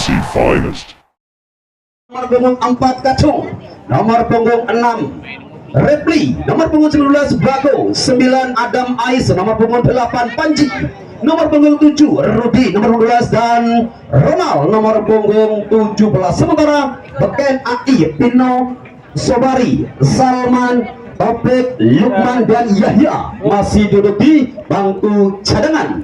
GC Finest. Nomor punggung 4 Kacung, nomor punggung 6 Repli, nomor punggung 19 Bago, 9 Adam Ais, nomor punggung 8 Panji, nomor punggung 7 Rudi, nomor 12 dan Ronald, nomor punggung 17. Sementara Beken AI, Pino, Sobari, Salman, Topik, Lukman dan Yahya masih duduk di bangku cadangan.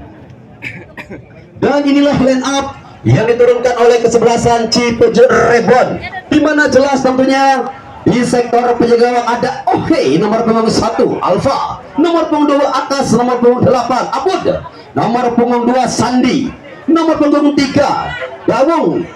Dan inilah line up yang diturunkan oleh kesebelasan Cipejerebon, di mana jelas tentunya di sektor penjaga gawang ada Oke, nomor punggung 1 Alfa, nomor punggung 2 Atas, nomor punggung 8 Abud, nomor punggung 2 Sandi, nomor punggung 3 Gawung,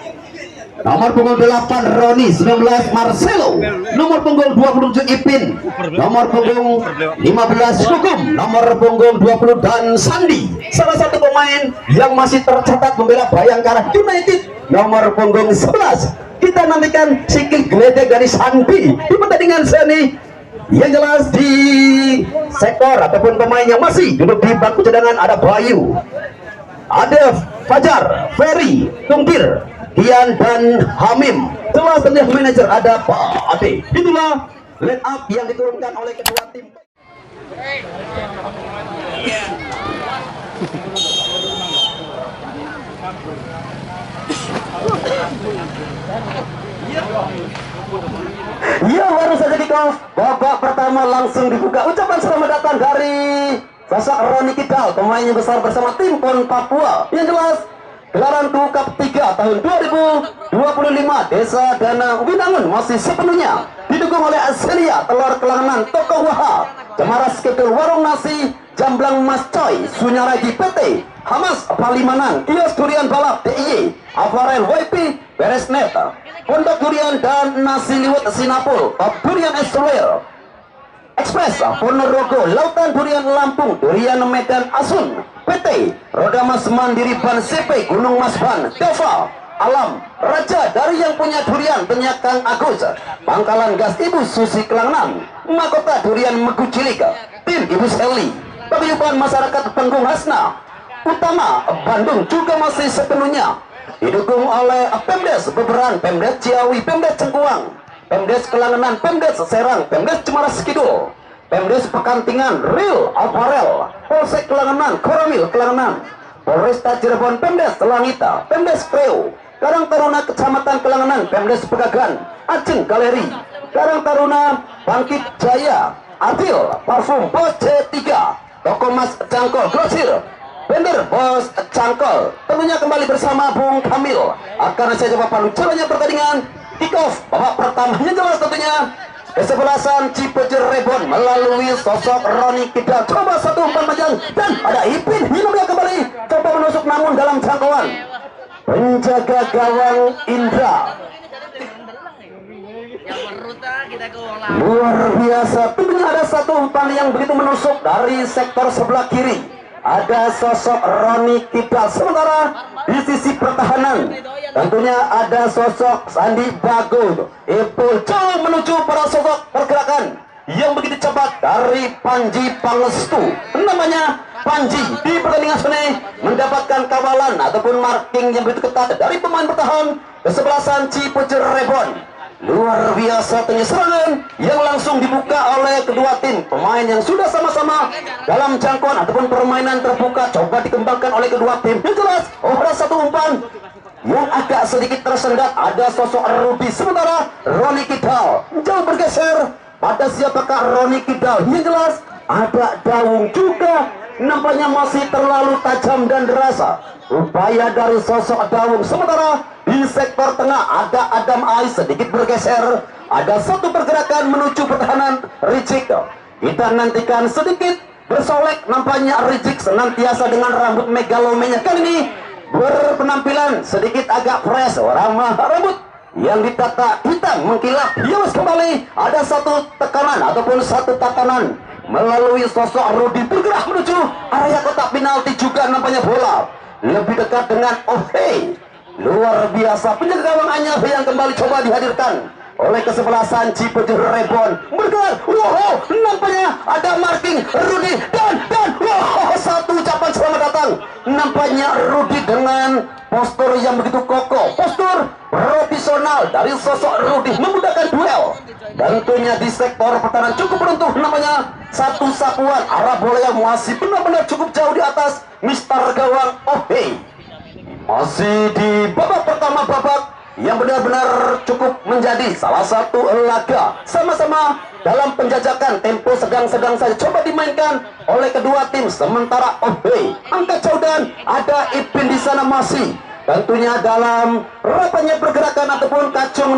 nomor punggung 8 Roni, 19 Marcelo, nomor punggung 27 Ipin, nomor punggung 15 Hukum, nomor punggung 20 dan Sandi, salah satu pemain yang masih tercatat membela Bayangkara United, nomor punggung 11. Kita nantikan sikil geledek dari Sandi di pertandingan seni. Yang jelas di sektor ataupun pemain yang masih duduk di bangku cadangan ada Bayu, ada Fajar, Ferry, Tungkir, Kian dan Hamim. Jelas tentunya manajer ada Pak Ade. Itulah line up yang diturunkan oleh kedua tim. Ya, baru saja di off, babak pertama langsung dibuka. Ucapan selamat datang dari sosok Roni Kidal, pemain yang besar bersama tim PON Papua. Yang jelas gelaran Cup 3 tahun 2025 Desa Dana Winangun masih sepenuhnya didukung oleh Aselia, Telur Kelanganan, Toko Waha, Cemara Skedul, Warung Nasi, Jamblang Mas Coy, Sunyaragi PT, Hamas Palimanan, Kios Durian Balap DIY, Avarel WP, Beresnet, Pondok Durian dan Nasi Liwet Sinapul, Top Durian Eswer, Express Ponorogo, Lautan Durian Lampung, Durian Medan Asun, PT Roda Mas Mandiri Ban CP Gunung Mas Ban, Deva Alam Raja dari yang punya durian ternyata Kang Agus, Pangkalan Gas Ibu Susi Kelangan, Mahkota Durian Megu Cilik, tim Ibu Seli, paguyuban masyarakat Penggung Hasna Utama Bandung juga masih sepenuhnya didukung oleh Pemdes Beberan, Pemdes Ciawi, Pemdes Cengkuang, Pemdes Kelangenan, Pemdes Serang, Pemdes Cemara Kidul, Pemdes Pekantingan, Real Aparel, Polsek Kelangenan, Koramil Kelangenan, Polresta Cirebon, Pemdes Langita, Pemdes Kreo, Karang Taruna Kecamatan Kelangenan, Pemdes Pegagan, Aceng Galeri, Karang Taruna, Bangkit Jaya, Adil Parfum, Bos C3, Toko Mas Cangkol, Grosir, Bender Bos Cangkol. Tentunya kembali bersama Bung Kamil akan saya coba pandu jalannya pertandingan kick off babak pertamanya. Jelas tentunya kesebelasan Cipejerebon melalui sosok Roni Kidal, coba satu umpan panjang dan ada Ipin Hinumia kembali coba menusuk namun dalam jangkauan penjaga gawang Indra. Luar biasa, tentunya ada satu umpan yang begitu menusuk dari sektor sebelah kiri. Ada sosok Roni Kidal. Sementara di sisi pertahanan tentunya ada sosok Sandi Bago, Ipul jauh menuju para sosok pergerakan yang begitu cepat dari Panji Pangestu. Namanya Panji di pertandingan sini mendapatkan kawalan ataupun marking yang begitu ketat dari pemain bertahan kesebelasan Cipejerebon. Luar biasa tentunya serangan yang langsung dibuka oleh kedua tim. Pemain yang sudah sama-sama dalam jangkauan ataupun permainan terbuka coba dikembangkan oleh kedua tim. Yang jelas ada satu umpan yang agak sedikit tersendat, ada sosok Ruby. Sementara Roni Kidal jauh bergeser pada siapakah Roni Kidal. Yang jelas ada Daung juga, nampaknya masih terlalu tajam dan derasa upaya dari sosok Daung. Sementara di sektor tengah ada Adam Ais sedikit bergeser, ada satu pergerakan menuju pertahanan Rijik. Kita nantikan sedikit bersolek, nampaknya Rijik senantiasa dengan rambut megalomenya kali ini berpenampilan sedikit agak fresh, ramah rambut yang ditata hitam mengkilap. Hias kembali ada satu tekanan ataupun satu tatanan melalui sosok Rudi bergerak menuju area kotak penalti. Juga nampaknya bola lebih dekat dengan Luar biasa penjaga gawang Anyar yang kembali coba dihadirkan oleh kesebelasan Cipujer Rebon bergerak. Wow, nampaknya ada marking Rudi dan wow, satu ucapan selamat datang. Nampaknya Rudi dengan postur yang begitu kokoh, postur profesional dari sosok Rudi memudahkan duel. Tentunya di sektor pertahanan cukup beruntung, namanya satu sapuan arah bola yang masih benar-benar cukup jauh di atas Mister Gawang Oke. Masih di babak pertama, babak yang benar-benar cukup menjadi salah satu laga sama-sama dalam penjajakan. Tempo sedang-sedang saja coba dimainkan oleh kedua tim, sementara Oke angkat jauh dan ada Ipin di sana masih tentunya dalam rapatnya pergerakan ataupun Kacung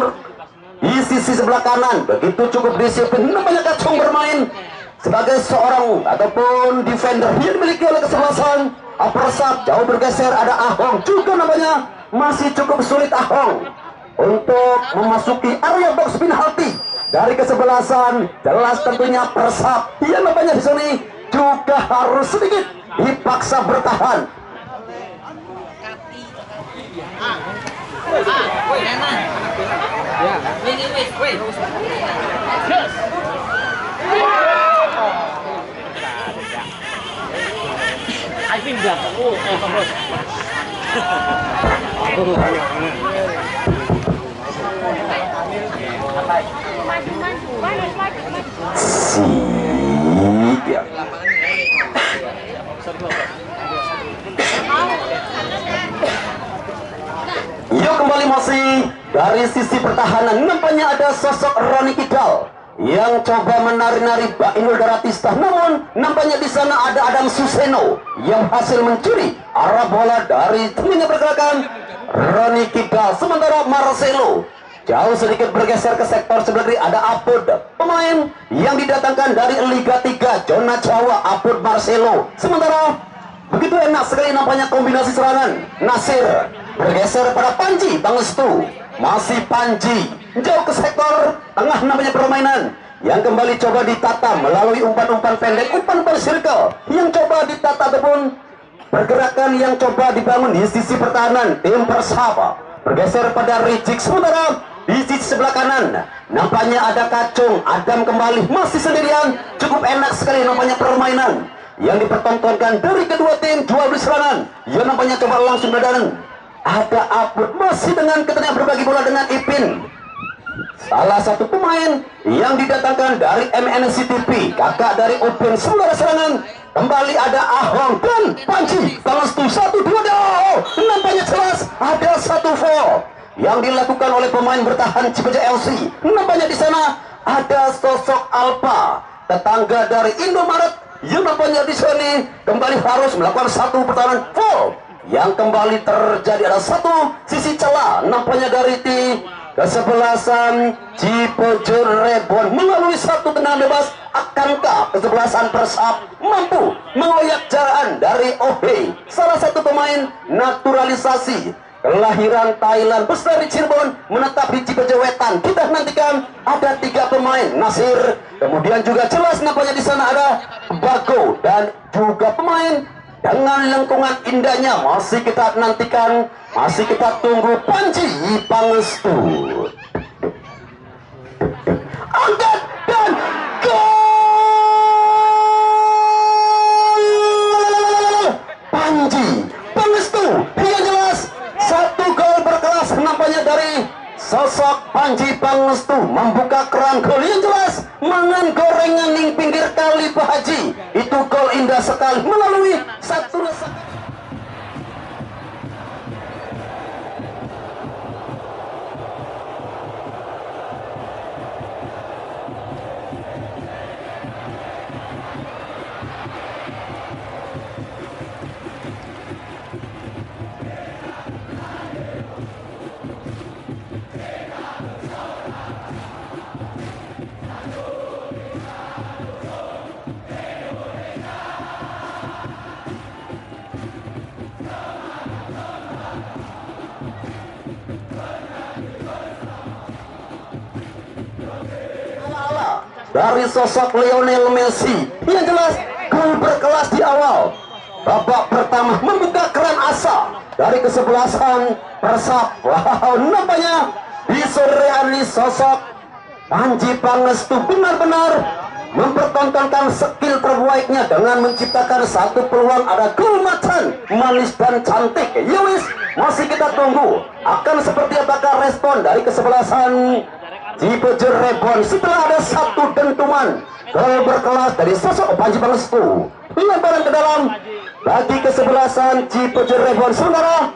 di sisi sebelah kanan begitu cukup disiplin. Namanya Kacung bermain sebagai seorang ataupun defender yang dimiliki oleh kesebelasan Persab. Jauh bergeser ada Ahong juga, namanya masih cukup sulit Ahong untuk memasuki area box penalti dari kesebelasan. Jelas tentunya Persab yang namanya di sini juga harus sedikit dipaksa bertahan. Yuk kembali masih dari sisi pertahanan. Nampaknya ada sosok Roni Kidal yang coba menari-nari Mbak Inul Daratista, namun nampaknya di sana ada Adam Suseno yang hasil mencuri arah bola dari timnya pergerakan Roni Kidal. Sementara Marcelo jauh sedikit bergeser ke sektor sebelah kiri, ada Apud, pemain yang didatangkan dari Liga 3 zona Jawa, Apud Marcelo. Sementara begitu enak sekali nampaknya kombinasi serangan. Nasir bergeser pada Panji Pangestu, masih Panji jauh ke sektor tengah, namanya permainan yang kembali coba ditata melalui umpan-umpan pendek, umpan-umpan circle yang coba ditata ataupun pergerakan yang coba dibangun di sisi pertahanan tim Persaba. Bergeser pada Rizik, sementara di sisi sebelah kanan nampaknya ada Kacung. Adam kembali masih sendirian, cukup enak sekali nampaknya permainan yang dipertontonkan dari kedua tim. Dua serangan yang nampaknya coba langsung berdadan. Ada Apud masih dengan ketenangan berbagi bola dengan Ipin, salah satu pemain yang didatangkan dari MNCTP, kakak dari Upin. Sementara serangan kembali ada Ahong dan Panji Pangestu. 1-2 nampaknya jelas ada satu foul yang dilakukan oleh pemain bertahan Cipuja LC. Nampaknya di sana ada sosok Alpa, tetangga dari Indomaret, yang nampaknya di sini kembali harus melakukan satu pertahanan foul yang kembali terjadi. Ada satu sisi celah nampaknya dari kesebelasan Cipujer Rebon melalui satu tendangan bebas. Akankah kesebelasan Persab mampu mengoyak jalan dari OB, salah satu pemain naturalisasi kelahiran Thailand, besar di Cirebon, menetap di Cipuja Wetan? Kita nantikan ada 3 pemain. Nasir, kemudian juga jelas nampaknya di sana ada Bago dan juga pemain dengan lengkungan indahnya. Masih kita nantikan, masih kita tunggu Panji Pangestu. Angkat dan gol! Panji Pangestu, yang jelas satu gol berkelas nampaknya dari sosok Panji Pangestu, membuka keran gol yang jelas mangan gorengan ning pinggir kali Pak Haji. Itu gol indah sekali melalui satu dari sosok Lionel Messi. Yang jelas gol berkelas di awal babak pertama membuka keran asa dari kesebelasan Persab. Wow, nampaknya di sore hari sosok Panji Pangestu benar-benar mempertontonkan skill terbaiknya dengan menciptakan satu peluang, ada gol macan manis dan cantik. Yowis, masih kita tunggu akan seperti apakah respon dari kesebelasan Cipejerebon setelah ada satu dentuman gol berkelas dari sosok Panji Pangestu. Lemparan ke dalam bagi kesebelasan Cipejerebon. Saudara,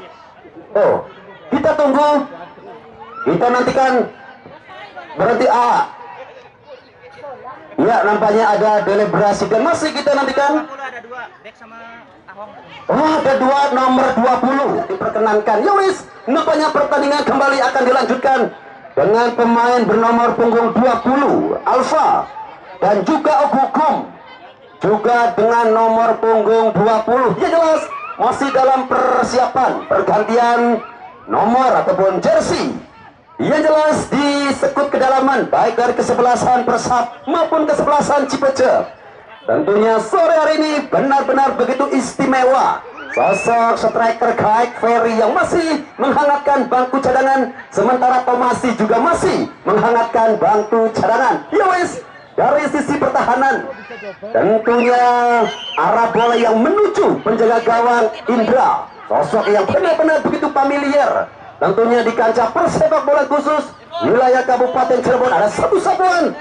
oh, kita tunggu, kita nantikan. Berarti A. Ya, nampaknya ada deliberasi dan masih kita nantikan. Oh, ada dua, nomor 20 diperkenankan. Yowis, nampaknya pertandingan kembali akan dilanjutkan dengan pemain bernomor punggung 20 Alfa dan juga Ogugum juga dengan nomor punggung 20. Ya jelas masih dalam persiapan pergantian nomor ataupun jersey. Yang jelas disekut kedalaman baik dari kesebelasan Persab maupun kesebelasan Cipeje. Tentunya sore hari ini benar-benar begitu istimewa. Sosok striker Kaik Ferry yang masih menghangatkan bangku cadangan, sementara Tomasi juga masih menghangatkan bangku cadangan. Ya wes, dari sisi pertahanan tentunya arah bola yang menuju penjaga gawang Indra, sosok yang benar-benar begitu familiar. Tentunya di kancah persepak bola khusus wilayah Kabupaten Cirebon ada satu satuan.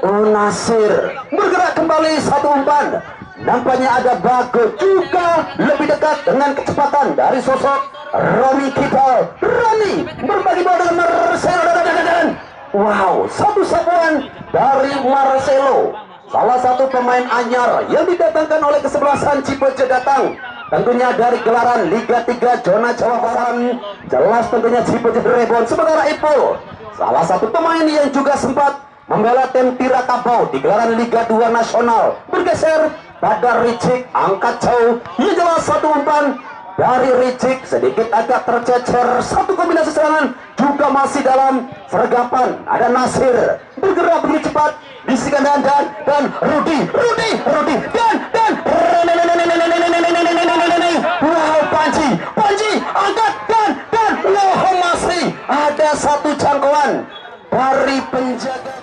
Nasir bergerak kembali, satu umpan. Nampaknya ada Bago juga lebih dekat dengan kecepatan dari sosok Roni Kital. Roni berbagi bola dengan Marcelo dan wow, satu sapuan dari Marcelo, salah satu pemain anyar yang didatangkan oleh kesebelasan Cipeje datang. Tentunya dari gelaran Liga 3 zona Jawa Barat. Jelas tentunya Cipejerebon. Sementara Ipul, salah satu pemain yang juga sempat membela tim Tirakabau di gelaran Liga 2 nasional, bergeser pada Ricik, angkat jauh. Yang jelas satu umpan dari Ricik sedikit agak tercecer. Satu kombinasi serangan juga masih dalam sergapan. Ada Nasir bergerak begitu cepat, bisikan dan Rudi dan wow, Panji angkat dan loh, masih ada satu jangkauan dari penjaga.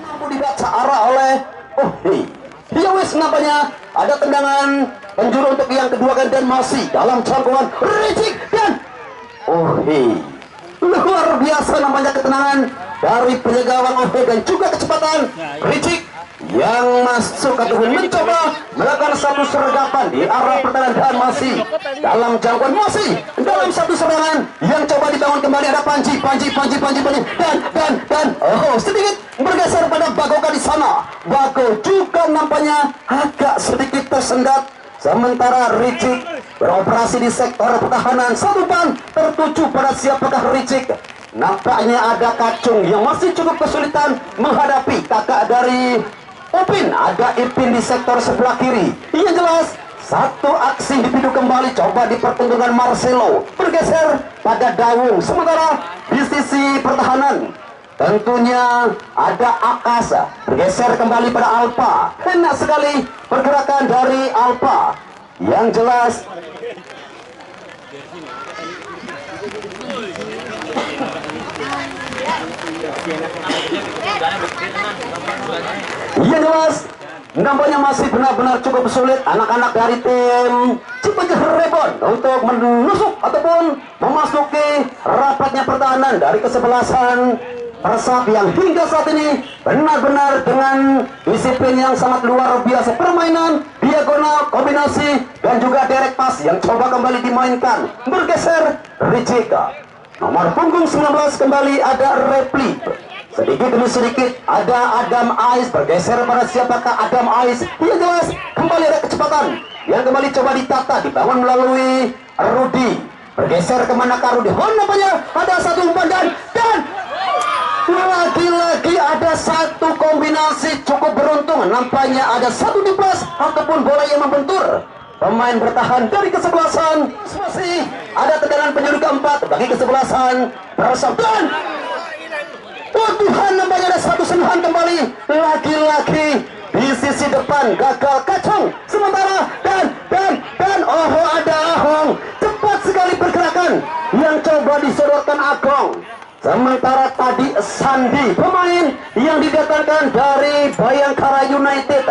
Mampu dibaca arah oleh Yowis, nampaknya ada tendangan penjuru untuk yang kedua kali dan masih dalam jangkauan Ricik dan luar biasa nampaknya ketenangan dari penjaga gawang dan juga kecepatan Ricik yang masuk ataupun mencoba melakukan satu sergapan di arah pertahanan dan masih dalam jangkauan, masih dalam satu serangan yang coba dibangun kembali. Ada Panji dan sedikit bergeser pada Bagoka di sana. Bago juga nampaknya agak sedikit tersendat, sementara Ricik beroperasi di sektor pertahanan. Satu ban tertuju pada siapakah Ricik. Nampaknya ada Kacung yang masih cukup kesulitan menghadapi kakak dari Upin. Ada Ipin di sektor sebelah kiri. Yang jelas satu aksi dipidu kembali, coba dipertemukan Marcelo, bergeser pada Dawung. Sementara di sisi pertahanan tentunya ada Akasa, bergeser kembali pada Alpa. Enak sekali pergerakan dari Alpa. Yang jelas nampaknya masih benar-benar cukup sulit anak-anak dari tim Cipejerebon untuk menusuk ataupun memasuki rapatnya pertahanan dari kesebelasan Persab yang hingga saat ini benar-benar dengan disiplin yang sangat luar biasa. Permainan diagonal, kombinasi dan juga direct pass yang coba kembali dimainkan. Bergeser Rijeka, nomor punggung 19 kembali ada Repli. Sedikit demi sedikit ada Adam Ais, bergeser pada siapakah Adam Ais. Yang jelas kembali ada kecepatan yang kembali coba ditata, dibangun melalui Rudi. Bergeser kemanakah Rudi? Nampaknya ada satu umpan dan lagi-lagi ada satu kombinasi cukup beruntung. Nampaknya ada satu diplas ataupun bola yang membentur pemain bertahan dari kesebelasan. Masih ada tendangan penjuru keempat bagi kesebelasan Persab dan Tuhan, nampaknya ada satu sentuhan kembali. Lagi-lagi di sisi depan gagal Kacung. Sementara dan ada Ahong cepat sekali pergerakan yang coba disodorkan Agong. Sementara tadi Sandi, pemain yang didatangkan dari Bayangkara United,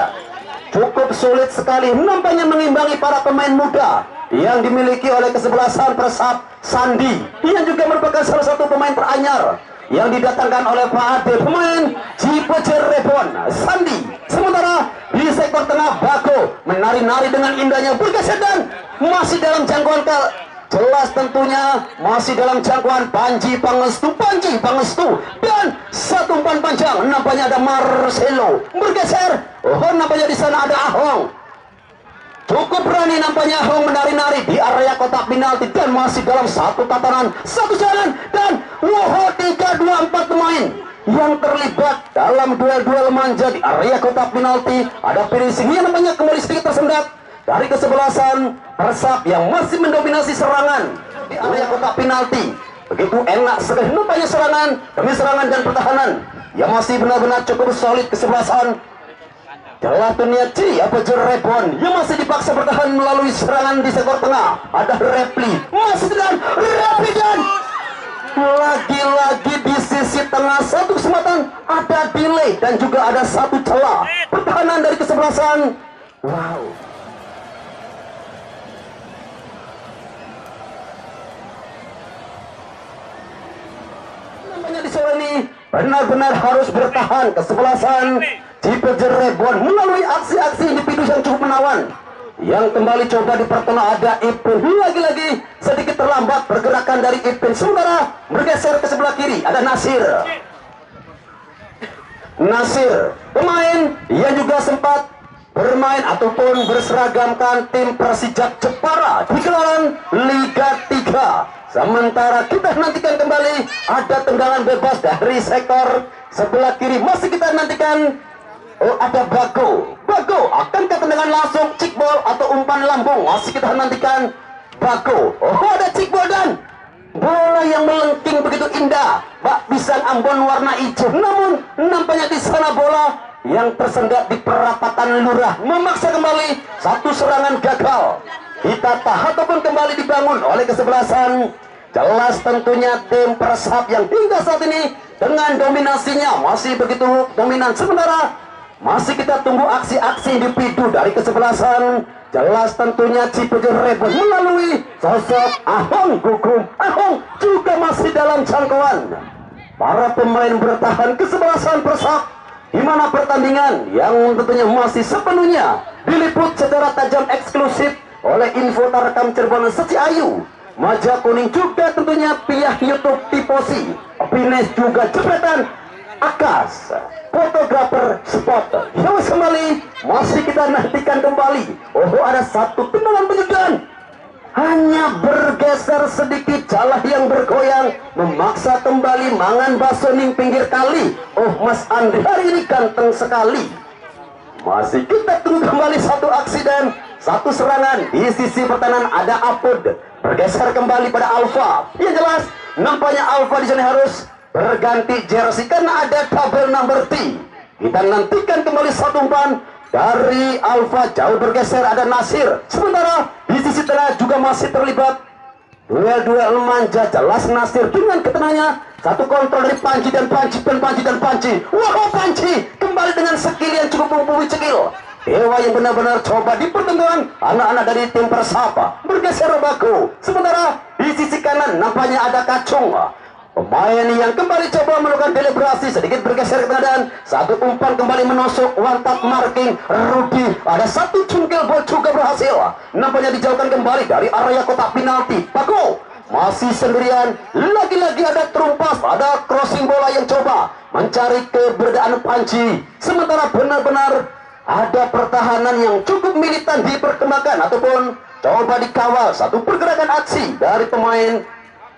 cukup sulit sekali nampaknya mengimbangi para pemain muda yang dimiliki oleh kesebelasan Persab. Sandi yang juga merupakan salah satu pemain teranyar yang didatangkan oleh Pak Ade, pemain Cipeje Rebon. Sandi sementara di sektor tengah Bago menari-nari dengan indahnya, bergeser dan masih dalam jangkauan jelas tentunya masih dalam jangkauan Panji Pangestu dan satu umpan panjang, nampaknya ada Marcelo bergeser. Oh, nampaknya di sana ada Ahong, cukup berani nampaknya Ahong menari-nari di area kotak penalti dan masih dalam satu tatanan, satu jalan, dan wow, 3-2-4 pemain yang terlibat dalam duel-duel manja di area kotak penalti. Ada finishing yang nampaknya kembali sedikit tersendat dari kesebelasan Persab yang masih mendominasi serangan di area kotak penalti. Begitu enak sekali nampaknya serangan demi serangan dan pertahanan yang masih benar-benar cukup solid kesebelasan Jawa Tengah Cipeje Rebon yang masih dipaksa bertahan melalui serangan di sektor tengah. Ada Repli masih dan Repli dan lagi-lagi di sisi tengah satu kesempatan ada delay dan juga ada satu celah pertahanan dari kesebelasan. Wow, namanya di sore ini benar-benar harus bertahan kesebelasan Cipeje Rebon melalui aksi-aksi individu yang cukup menawan. Yang kembali coba di pertengah ada Ipin, lagi-lagi sedikit terlambat pergerakan dari Ipin. Sementara bergeser ke sebelah kiri ada Nasir, pemain yang juga sempat bermain ataupun berseragamkan tim Persijap Jepara di gelaran Liga 3. Sementara kita nantikan kembali ada tendangan bebas dari sektor sebelah kiri. Masih kita nantikan. Oh, ada Bago akankah tendangan langsung kickball atau umpan lambung? Masih kita nantikan Bago. Oh, ada kickball dan bola yang melengking begitu indah, bak pisang Ambon warna hijau. Namun nampaknya di sana bola yang tersendat di perapatan lurah memaksa kembali satu serangan gagal ditata ataupun kembali dibangun oleh kesebelasan. Jelas tentunya tim Persab yang hingga saat ini dengan dominasinya masih begitu dominan. Sementara masih kita tunggu aksi-aksi individu dari kesebelasan. Jelas tentunya Cipeje Rebon melalui sosok Ahong Gugung. Ahong juga masih dalam jangkauan para pemain bertahan kesebelasan Persab, di mana pertandingan yang tentunya masih sepenuhnya diliput secara tajam eksklusif oleh Info Tarekam Cirebon Seci Ayu, Maja Kuning, juga tentunya pihak YouTube Tiposi, Pines juga jepretan Akas, fotografer spot. Yang kembali masih kita nantikan kembali. Oh, ada satu tendangan penyudahan, hanya bergeser sedikit, jalah yang bergoyang memaksa kembali mangan bakso ning pinggir kali. Oh, Mas Andri hari ini ganteng sekali. Masih kita tunggu kembali satu aksi dan satu serangan di sisi pertahanan. Ada Apud bergeser kembali pada Alfa. Yang jelas nampaknya Alfa di sini harus berganti jersey karena ada double number T. Kita nantikan kembali satu umpan dari Alfa, jauh bergeser ada Nasir. Sementara di sisi tengah juga masih terlibat duel-duel manja. Jelas Nasir dengan ketenangannya, satu kontrol dari Panji dan Panji. Wah, Panji kembali dengan skill yang cukup mumpuni, skill dewa yang benar-benar coba di pertemuan anak-anak dari tim Persapa. Bergeser Bago. Sementara di sisi kanan nampaknya ada Kacung, pemain yang kembali coba melakukan deliberasi, sedikit bergeser ke tengah dan satu umpan kembali menusuk one-touch marking Rudi. Ada satu cungkil bol juga berhasil, nampaknya dijauhkan kembali dari area kotak penalti. Bago masih sendirian, lagi-lagi ada terumpas, ada crossing bola yang coba mencari keberadaan Panji. Sementara benar-benar ada pertahanan yang cukup militan diperkembangkan ataupun coba dikawal satu pergerakan aksi dari pemain.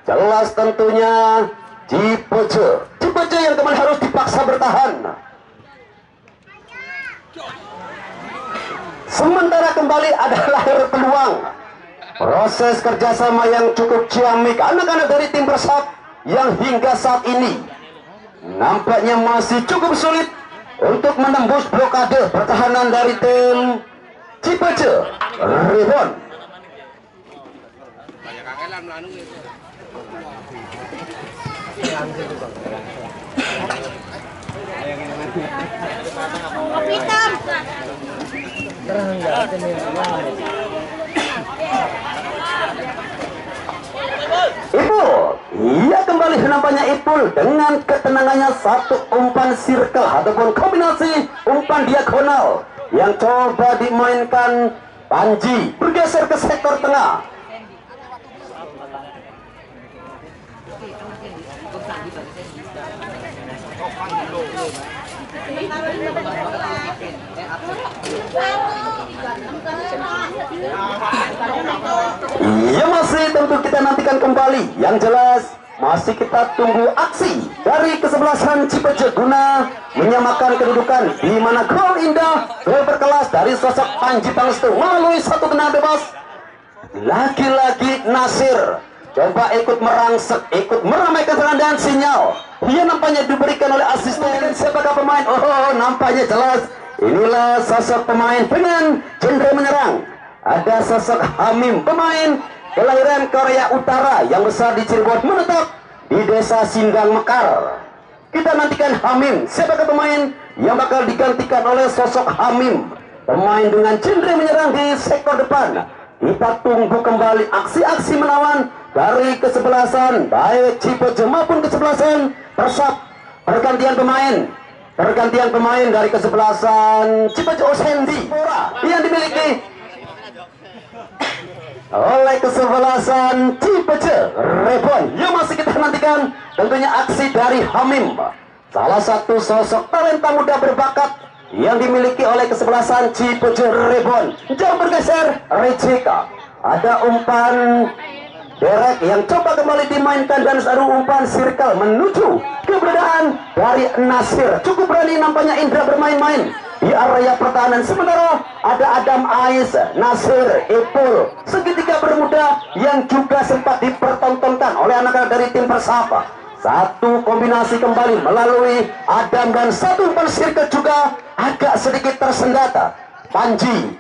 Jelas tentunya Cipeje yang kembali harus dipaksa bertahan. Sementara kembali ada lahir peluang, proses kerjasama yang cukup ciamik anak-anak dari tim Persab yang hingga saat ini nampaknya masih cukup sulit untuk menembus blokade pertahanan dari tim Cipeje Rebon. Ipul, ia kembali nampaknya Ipul dengan ketenangannya satu umpan circle ataupun kombinasi umpan diagonal yang coba dimainkan Panji, bergeser ke sektor tengah. Iya, masih tentu kita nantikan kembali. Yang jelas masih kita tunggu aksi dari kesebelasan Cipeje guna menyamakan kedudukan, di mana gol indah, gol berkelas dari sosok Panji Pangestu melalui satu tendangan bebas. Lagi-lagi Nasir coba ikut merangsek, ikut meramaikan serangan dan sinyal. Ia nampaknya diberikan oleh asisten. Siapakah pemain? Oh, nampaknya jelas inilah sosok pemain dengan genre menyerang. Ada sosok Hamim, pemain kelahiran Korea Utara yang besar di Cirebon, menetap di desa Singgang Mekar. Kita nantikan Hamim. Siapakah pemain yang bakal digantikan oleh sosok Hamim, pemain dengan genre menyerang di sektor depan. Kita tunggu kembali aksi-aksi menawan dari kesebelasan baik Cipeje maupun kesebelasan Persab. Pergantian pemain dari kesebelasan Cipeje Osendi yang dimiliki oleh kesebelasan Cipeje Rebon. Yang masih kita nantikan tentunya aksi dari Hamim, salah satu sosok talenta muda berbakat yang dimiliki oleh kesebelasan Cipeje Rebon. Jauh bergeser Rejeka, ada umpan derek yang coba kembali dimainkan dan satu umpan circle menuju keberadaan dari Nasir. Cukup berani nampaknya Indra bermain-main di area pertahanan, sementara ada Adam Ais, Nasir, Ipul, segitiga bermuda yang juga sempat dipertontonkan oleh anak-anak dari tim Persapa. Satu kombinasi kembali melalui Adam dan satu umpan circle juga agak sedikit tersendata. Panji,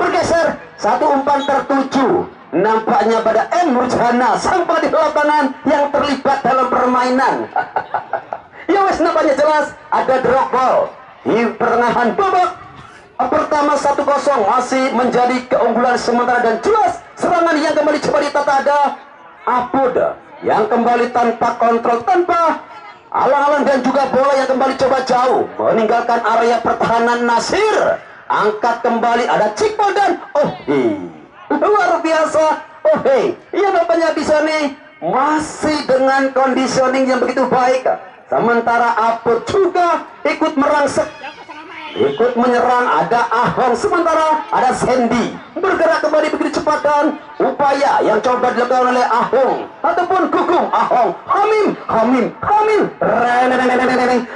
bergeser, satu umpan tertuju nampaknya pada M. Murjana, sang pelatih lapangan yang terlibat dalam permainan. Ya wes, nampaknya jelas ada drop ball di pertengahan babak pertama. 1-0 masih menjadi keunggulan sementara, dan jelas serangan yang kembali coba ditata. Ada Apud yang kembali tanpa kontrol, tanpa alang-alang, dan juga bola yang kembali coba jauh meninggalkan area pertahanan. Nasir angkat kembali, ada Cikpol dan luar biasa. Ia nampaknya di sini masih dengan conditioning yang begitu baik. Sementara Apud juga ikut merangsek, ikut menyerang. Ada Ahong, sementara ada Sandy bergerak kembali begitu cepat, dan upaya yang coba dilakukan oleh Ahong ataupun Gugum Ahong, Hamim,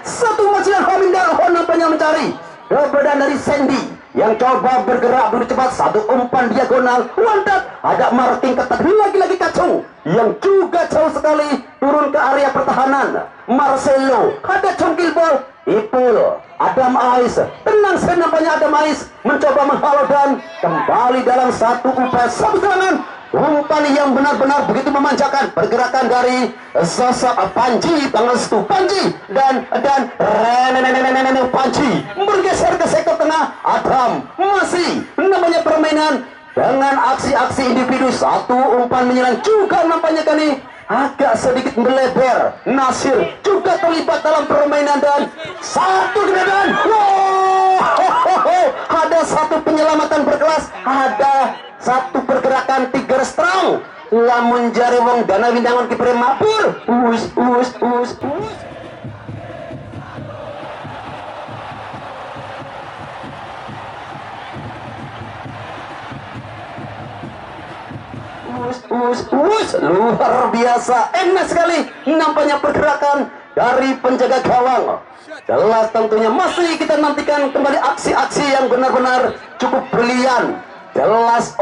satu majikan Hamim dan Ahong nampaknya mencari keberadaan dari Sandy yang coba bergerak begitu cepat. Satu umpan diagonal, wantat, ada Martin ketat, lagi-lagi Kacung yang juga jauh sekali turun ke area pertahanan. Marcelo, ada congkil bol, Ipul, Adam Ais, tenang saya nampaknya Adam Ais mencoba menghalau dan kembali dalam satu upaya satu serangan. Umpan yang benar-benar begitu memanjakan, pergerakan dari sosok Panji Pangestu, Panji dan Panji bergeser ke sektor tengah. Adam masih namanya permainan dengan aksi-aksi individu. Satu umpan menyerang juga nampaknya kali agak sedikit melebar. Nasir juga terlibat dalam permainan dan satu gerakan. Ada satu penyelamatan berkelas, ada satu pergerakan tiger strong. Lamun jari wong dana windangan kiper mabur. Luar biasa, enak sekali nampaknya pergerakan dari penjaga gawang. Jelas tentunya masih kita nantikan kembali aksi-aksi yang benar-benar cukup brilian. Jelas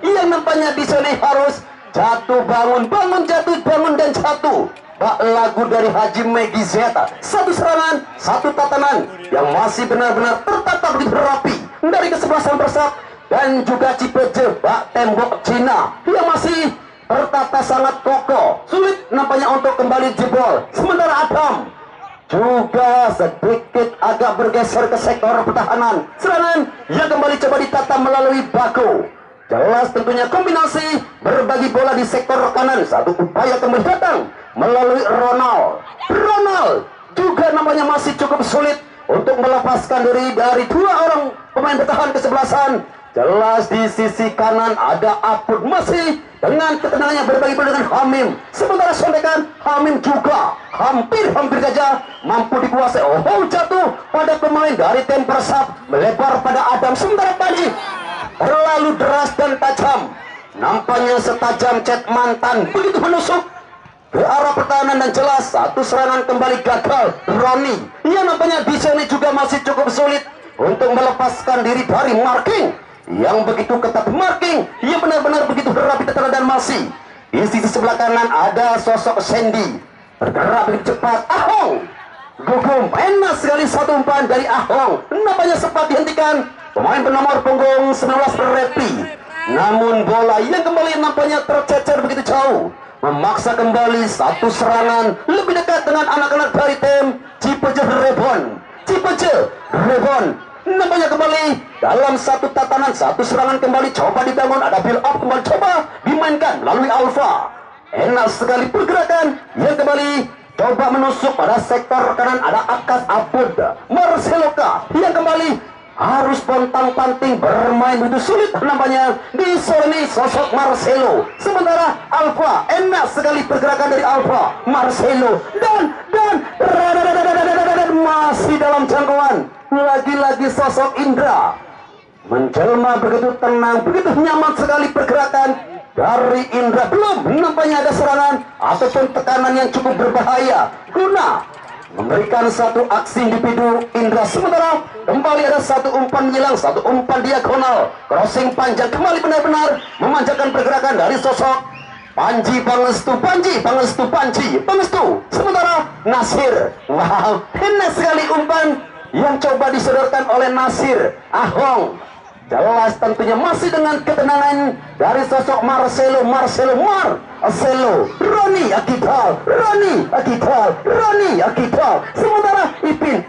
yang nampaknya di sini harus jatuh bangun, bangun jatuh, bangun dan jatuh. Bak lagu dari Haji Megi Zeta. Satu serangan, satu tatanan yang masih benar-benar tertata begitu rapi dari kesebelasan Persab dan juga Cipeje. Bak tembok Cina yang masih tertata sangat kokoh, sulit nampaknya untuk kembali jebol. Sementara Adam juga sedikit agak bergeser ke sektor pertahanan. Serangan yang kembali coba ditata melalui Bago. Jelas tentunya kombinasi berbagi bola di sektor kanan. Satu upaya kembali datang melalui Ronald. Ronald juga nampaknya masih cukup sulit untuk melepaskan diri dari dua orang pemain bertahan kesebelasan. Jelas di sisi kanan ada Apud masih dengan ketenangannya berbagi bola dengan Hamim. Sementara sondekan Hamim juga hampir saja mampu dikuasai. Oh, jatuh pada pemain dari tim Persab, melebar pada Adam. Sementara Panji terlalu deras dan tajam, nampaknya setajam cet mantan, begitu menusuk ke arah pertahanan dan jelas satu serangan kembali gagal. Roni yang nampaknya di sini juga masih cukup sulit untuk melepaskan diri dari marking yang begitu ketat. Marking yang benar-benar begitu rapi tertata dan masih di sisi sebelah kanan ada sosok Sandy bergerak begitu cepat. Ahong gugum, enak sekali satu umpan dari Ahong, nampaknya sempat dihentikan pemain bernomor punggung 19 Repi. Namun bola yang kembali nampaknya tercecer begitu jauh, memaksa kembali satu serangan lebih dekat dengan anak-anak dari tim Cipeje Rebon. Cipeje Rebon nampaknya kembali dalam satu tatanan, satu serangan kembali coba dibangun, ada build up kembali coba dimainkan melalui Alpha. Enak sekali pergerakan yang kembali coba menusuk pada sektor kanan, ada Akas Apud. Marceloka yang kembali harus pontang-panting bermain begitu sulit nampaknya di sini sosok Marcelo. Sementara Alpha, enak sekali pergerakan dari Alpha. Marcelo dan masih dalam jangkauan. Lagi-lagi sosok Indra menjelma begitu tenang, begitu nyaman sekali pergerakan dari Indra. Belum nampaknya ada serangan ataupun tekanan yang cukup berbahaya guna memberikan satu aksi individu Indra. Sementara kembali ada satu umpan menyilang, satu umpan diagonal, crossing panjang kembali benar-benar memanjakan pergerakan dari sosok Panji Pangestu. Sementara Nasir, wow, enak sekali umpan yang coba disodorkan oleh Nasir. Ahong jelas tentunya masih dengan ketenangan dari sosok Marcelo. Roni Akital. Sementara Ipin.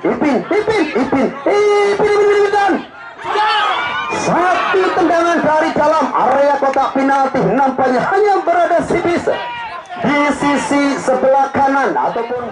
Satu tendangan dari dalam area kotak penalti nampaknya hanya berada tipis di sisi sebelah kanan ataupun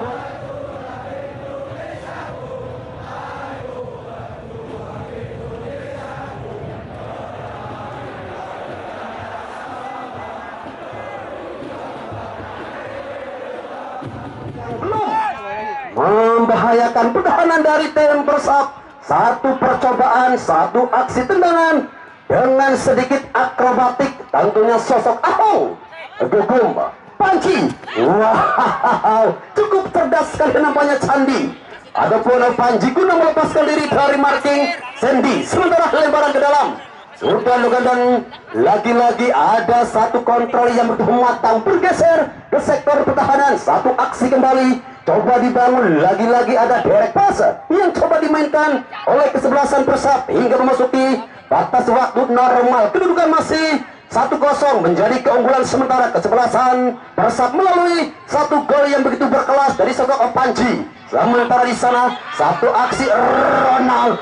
membahayakan pertahanan dari tim Persab. Satu percobaan, satu aksi tendangan dengan sedikit akrobatik tentunya sosok Ahong gugum Panji. Wow, cukup cerdas sekali nampaknya Candi adapun Panji guna melepaskan diri dari marking Sandy. Sementara lemparan ke dalam sudah dan lagi-lagi ada satu kontrol yang begitu matang bergeser ke sektor pertahanan. Satu aksi kembali coba dibangun, lagi-lagi ada Derek Pase yang coba dimainkan oleh kesebelasan Persab hingga memasuki batas waktu normal. Kedudukan masih 1-0 menjadi keunggulan sementara kesebelasan Persab melalui satu gol yang begitu berkelas dari sosok Panji. Sementara di sana satu aksi Ronald.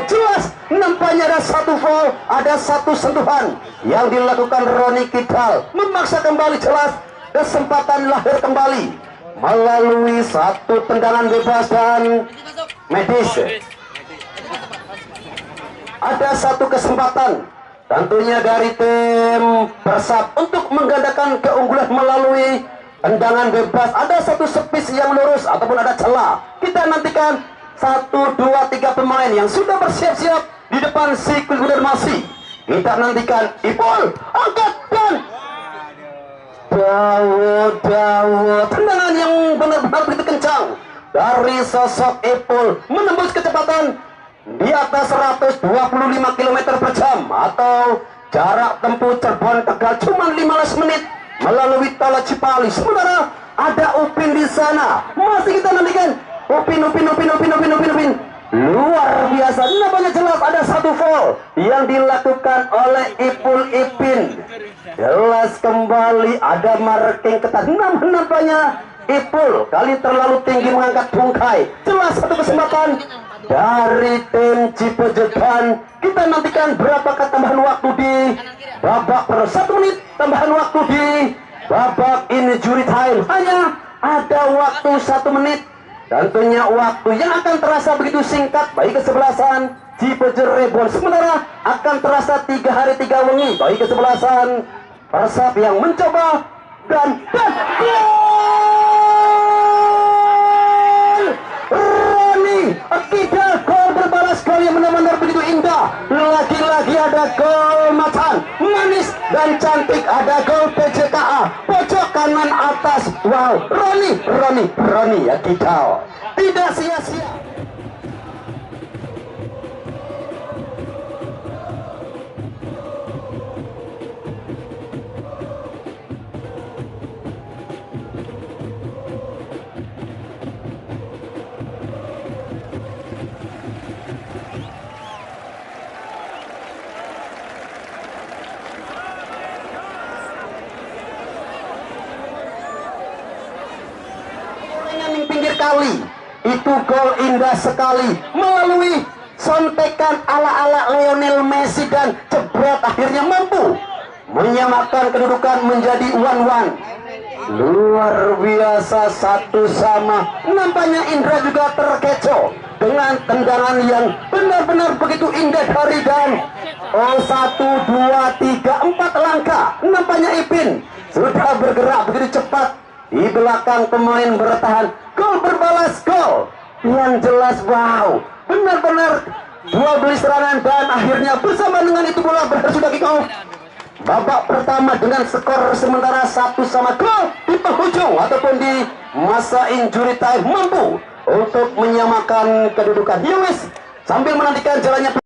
Jelas nampaknya ada satu foul, ada satu sentuhan yang dilakukan Roni Kidal, memaksa kembali jelas kesempatan lahir kembali melalui satu tendangan bebas dan medis. Ada satu kesempatan tentunya dari tim Persab untuk menggandakan keunggulan melalui tendangan bebas. Ada satu sepis yang lurus ataupun ada celah. Kita nantikan 1, 2, 3 pemain yang sudah bersiap-siap di depan si Kulbudan masih. Kita nantikan Ipul angkat dan Dawo tendangan yang benar-benar begitu kencang dari sosok Ipul menembus kecepatan di atas 125 km per jam atau jarak tempuh Cirebon Tegal cuma 15 menit melalui Tol Cipali. Sementara ada Upin di sana, masih kita nantikan Upin luar biasa. Namanya jelas ada satu foul yang dilakukan oleh Ipul Ipin. Jelas kembali ada marking ketat. Nampaknya Ipul kali terlalu tinggi mengangkat tungkai. Jelas satu kesempatan dari tim Cipejegan. Kita nantikan berapakah tambahan waktu di babak per 1 menit. Tambahan waktu di babak injury time. Hanya ada waktu 1 menit. Tentunya waktu yang akan terasa begitu singkat bagi kesebelasan Cipejer Rebon. Sementara akan terasa 3 hari 3 wengi bagi kesebelasan Persib yang mencoba dan gol! Roni Kidal, gol berbalas, gol yang benar-benar begitu indah. Lagi-lagi ada gol macan, manis dan cantik. Ada gol PJKA pojok kanan atas. Wow, Roni ya Kidal. Tidak sia-sia. Pinggir kali itu gol indah sekali melalui sontekan ala-ala Lionel Messi dan jebret akhirnya mampu menyamakan kedudukan menjadi 1-1. Luar biasa, 1-1. Nampaknya Indra juga terkecoh dengan tendangan yang benar-benar begitu indah dari dan 1, 2, 3, 4 langkah. Nampaknya Ipin sudah bergerak begitu cepat di belakang pemain bertahan. Gol berbalas, gol yang jelas. Wow, benar-benar dua beli serangan dan akhirnya bersama dengan itu bola berhasil kick off. Babak pertama dengan skor sementara 1-1. Gol di penghujung ataupun di masa injury time mampu untuk menyamakan kedudukan. Yowis sambil menantikan jalannya